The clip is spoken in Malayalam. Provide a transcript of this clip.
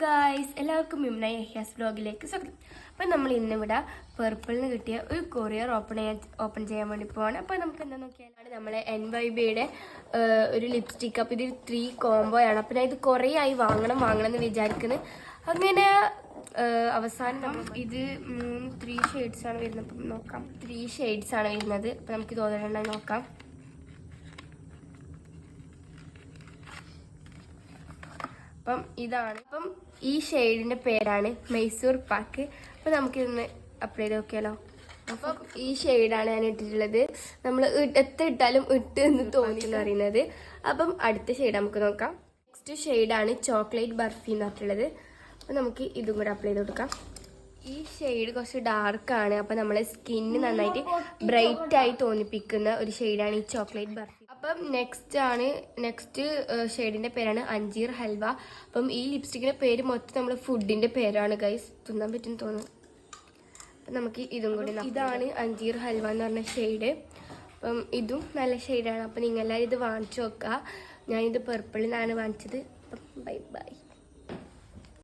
ഗായ്സ്, എല്ലാവർക്കും മിംന യഹ്യാസ് വ്ലോഗിലേക്ക് സ്വാഗതം. അപ്പം നമ്മൾ ഇന്നിവിടെ പർപ്പിളിന് കിട്ടിയ ഒരു കൊറിയർ ഓപ്പൺ ചെയ്യാൻ വേണ്ടി പോവാണ്. അപ്പോൾ നമുക്ക് എന്താ നോക്കിയാലാണ് നമ്മളെ NYBയുടെ ഒരു ലിപ്സ്റ്റിക്. അപ്പോൾ ഇത് 3 കോംബോ ആണ്. അപ്പം ഞാൻ ഇത് കുറേ ആയി വാങ്ങണം എന്ന് വിചാരിക്കുന്നത്. അങ്ങനെ അവസാനം നമ്മൾ ഇത് 3 ഷെയ്ഡ്സ് ആണ് വരുന്നത്. അപ്പം നോക്കാം, 3 ഷെയ്ഡ്സ് ആണ് വരുന്നത്. അപ്പം നമുക്ക് തോന്നണം നോക്കാം. അപ്പം ഇതാണ്. അപ്പം ഈ ഷെയ്ഡിന്റെ പേരാണ് മൈസൂർ പാക്ക്. അപ്പം നമുക്കിതൊന്ന് അപ്ലൈ ചെയ്ത് നോക്കിയാലോ. അപ്പം ഈ ഷെയ്ഡാണ് ഞാൻ ഇട്ടിട്ടുള്ളത്. നമ്മൾ എത്ര ഇട്ടാലും ഇട്ട് എന്ന് തോന്നിയെന്ന് പറയുന്നത്. അപ്പം അടുത്ത ഷെയ്ഡ് നമുക്ക് നോക്കാം. നെക്സ്റ്റ് ഷെയ്ഡാണ് ചോക്ലേറ്റ് ബർഫി എന്ന് പറഞ്ഞിട്ടുള്ളത്. അപ്പം നമുക്ക് ഇതും കൂടെ അപ്ലൈ ചെയ്ത് കൊടുക്കാം. ഈ ഷെയ്ഡ് കുറച്ച് ഡാർക്കാണ്. അപ്പം നമ്മളെ സ്കിന്ന് നന്നായിട്ട് ബ്രൈറ്റ് ആയി തോന്നിപ്പിക്കുന്ന ഒരു ഷെയ്ഡാണ് ഈ ചോക്ലേറ്റ് ബർഫി. അപ്പം നെക്സ്റ്റ് ഷെയ്ഡിന്റെ പേരാണ് അഞ്ചീർ ഹൽവ. അപ്പം ഈ ലിപ്സ്റ്റിക്കിന്റെ പേര് മൊത്തം നമ്മൾ ഫുഡിന്റെ പേരാണ് ഗൈസ്. തിന്നാൻ പറ്റുമെന്ന് തോന്നുന്നു. അപ്പം നമുക്ക് ഇതും കൂടി, ഇതാണ് അഞ്ചീർ ഹൽവ എന്ന് പറഞ്ഞ ഷെയ്ഡ്. അപ്പം ഇതും നല്ല ഷെയ്ഡാണ്. അപ്പം നിങ്ങളെല്ലാവരും ഇത് വാങ്ങിച്ചു നോക്കുക. ഞാനിത് പർപ്പിളിൽ നിന്നാണ് വാങ്ങിച്ചത്. അപ്പം ബൈ ബൈ.